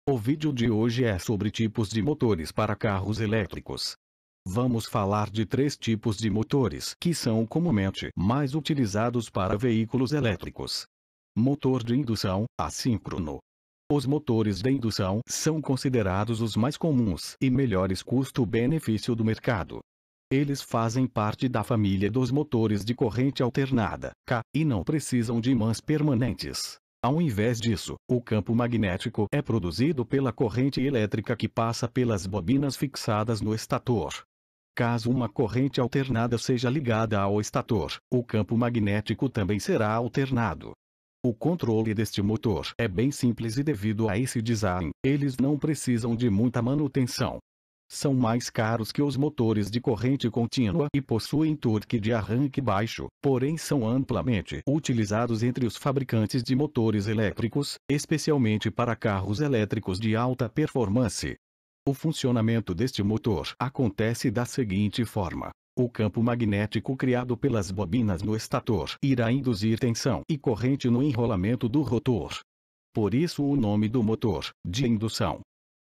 O vídeo de hoje é sobre tipos de motores para carros elétricos. Vamos falar de 3 tipos de motores que são comumente mais utilizados para veículos elétricos. Motor de indução, assíncrono. Os motores de indução são considerados os mais comuns e melhores custo-benefício do mercado. Eles fazem parte da família dos motores de corrente alternada, K, e não precisam de ímãs permanentes. Ao invés disso, o campo magnético é produzido pela corrente elétrica que passa pelas bobinas fixadas no estator. Caso uma corrente alternada seja ligada ao estator, o campo magnético também será alternado. O controle deste motor é bem simples e devido a esse design, eles não precisam de muita manutenção. São mais caros que os motores de corrente contínua e possuem torque de arranque baixo, porém são amplamente utilizados entre os fabricantes de motores elétricos, especialmente para carros elétricos de alta performance. O funcionamento deste motor acontece da seguinte forma. O campo magnético criado pelas bobinas no estator irá induzir tensão e corrente no enrolamento do rotor. Por isso o nome do motor, de indução.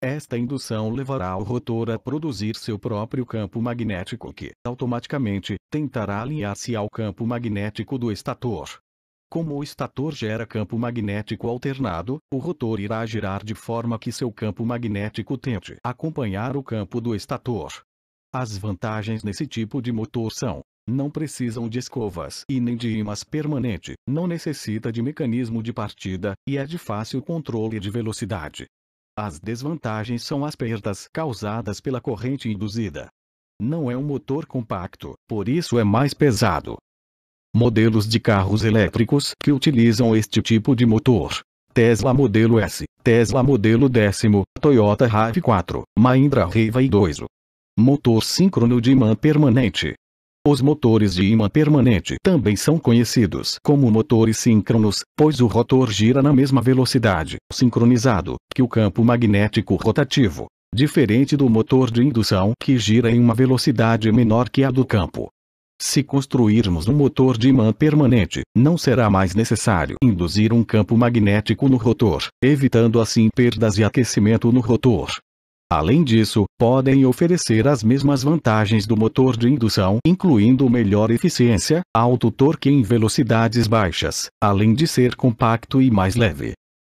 Esta indução levará o rotor a produzir seu próprio campo magnético que, automaticamente, tentará alinhar-se ao campo magnético do estator. Como o estator gera campo magnético alternado, o rotor irá girar de forma que seu campo magnético tente acompanhar o campo do estator. As vantagens nesse tipo de motor são: não precisam de escovas e nem de ímãs permanente, não necessita de mecanismo de partida, e é de fácil controle de velocidade. As desvantagens são as perdas causadas pela corrente induzida. Não é um motor compacto, por isso é mais pesado. Modelos de carros elétricos que utilizam este tipo de motor: Tesla modelo S, Tesla modelo 10, Toyota RAV4, Mahindra Raiva-i2. Motor síncrono de ímã permanente. Os motores de ímã permanente também são conhecidos como motores síncronos, pois o rotor gira na mesma velocidade, sincronizado, que o campo magnético rotativo, diferente do motor de indução que gira em uma velocidade menor que a do campo. Se construirmos um motor de ímã permanente, não será mais necessário induzir um campo magnético no rotor, evitando assim perdas e aquecimento no rotor. Além disso, podem oferecer as mesmas vantagens do motor de indução, incluindo melhor eficiência, alto torque em velocidades baixas, além de ser compacto e mais leve.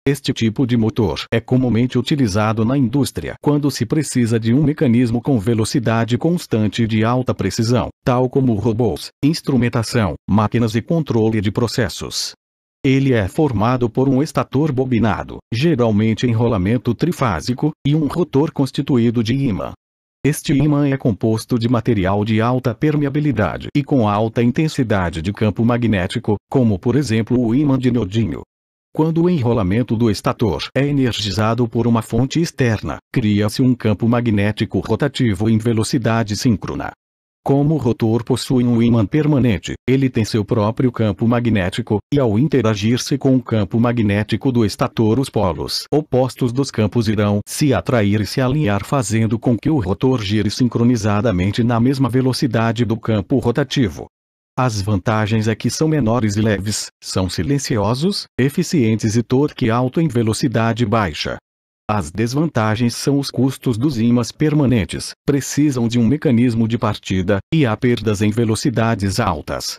Este tipo de motor é comumente utilizado na indústria quando se precisa de um mecanismo com velocidade constante e de alta precisão, tal como robôs, instrumentação, máquinas e controle de processos. Ele é formado por um estator bobinado, geralmente em rolamento trifásico, e um rotor constituído de ímã. Este ímã é composto de material de alta permeabilidade e com alta intensidade de campo magnético, como por exemplo o ímã de neodímio. Quando o enrolamento do estator é energizado por uma fonte externa, cria-se um campo magnético rotativo em velocidade síncrona. Como o rotor possui um ímã permanente, ele tem seu próprio campo magnético, e ao interagir-se com o campo magnético do estator, os polos opostos dos campos irão se atrair e se alinhar, fazendo com que o rotor gire sincronizadamente na mesma velocidade do campo rotativo. As vantagens é que são menores e leves, são silenciosos, eficientes e torque alto em velocidade baixa. As desvantagens são os custos dos ímãs permanentes, precisam de um mecanismo de partida, e há perdas em velocidades altas.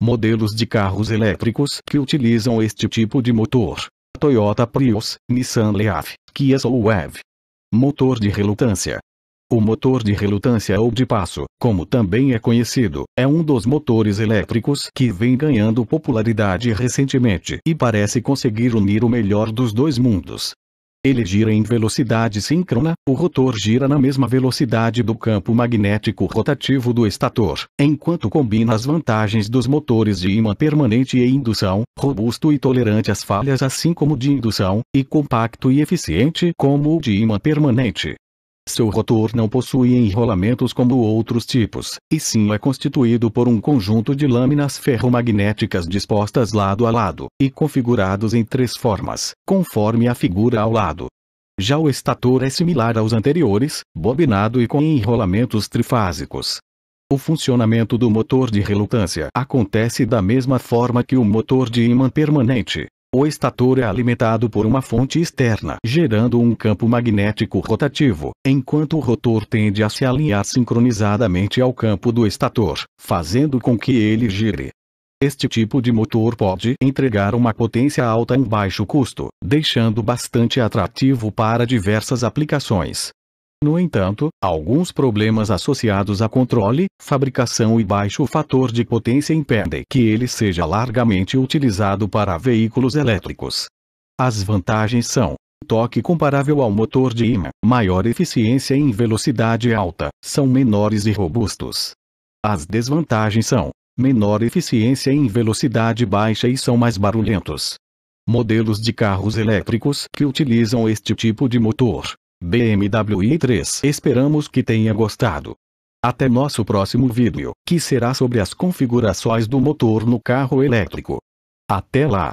Modelos de carros elétricos que utilizam este tipo de motor: Toyota Prius, Nissan Leaf, Kia Soul-Wave. Motor de relutância. O motor de relutância ou de passo, como também é conhecido, é um dos motores elétricos que vem ganhando popularidade recentemente e parece conseguir unir o melhor dos dois mundos. Ele gira em velocidade síncrona, o rotor gira na mesma velocidade do campo magnético rotativo do estator, enquanto combina as vantagens dos motores de ímã permanente e indução, robusto e tolerante às falhas assim como de indução, e compacto e eficiente como o de ímã permanente. Seu rotor não possui enrolamentos como outros tipos, e sim é constituído por um conjunto de lâminas ferromagnéticas dispostas lado a lado, e configurados em 3 formas, conforme a figura ao lado. Já o estator é similar aos anteriores, bobinado e com enrolamentos trifásicos. O funcionamento do motor de relutância acontece da mesma forma que o motor de ímã permanente. O estator é alimentado por uma fonte externa, gerando um campo magnético rotativo, enquanto o rotor tende a se alinhar sincronizadamente ao campo do estator, fazendo com que ele gire. Este tipo de motor pode entregar uma potência alta em baixo custo, deixando bastante atrativo para diversas aplicações. No entanto, alguns problemas associados a controle, fabricação e baixo fator de potência impedem que ele seja largamente utilizado para veículos elétricos. As vantagens são: toque comparável ao motor de ímã, maior eficiência em velocidade alta, são menores e robustos. As desvantagens são: menor eficiência em velocidade baixa e são mais barulhentos. Modelos de carros elétricos que utilizam este tipo de motor. BMW i3. Esperamos que tenha gostado. Até nosso próximo vídeo, que será sobre as configurações do motor no carro elétrico. Até lá!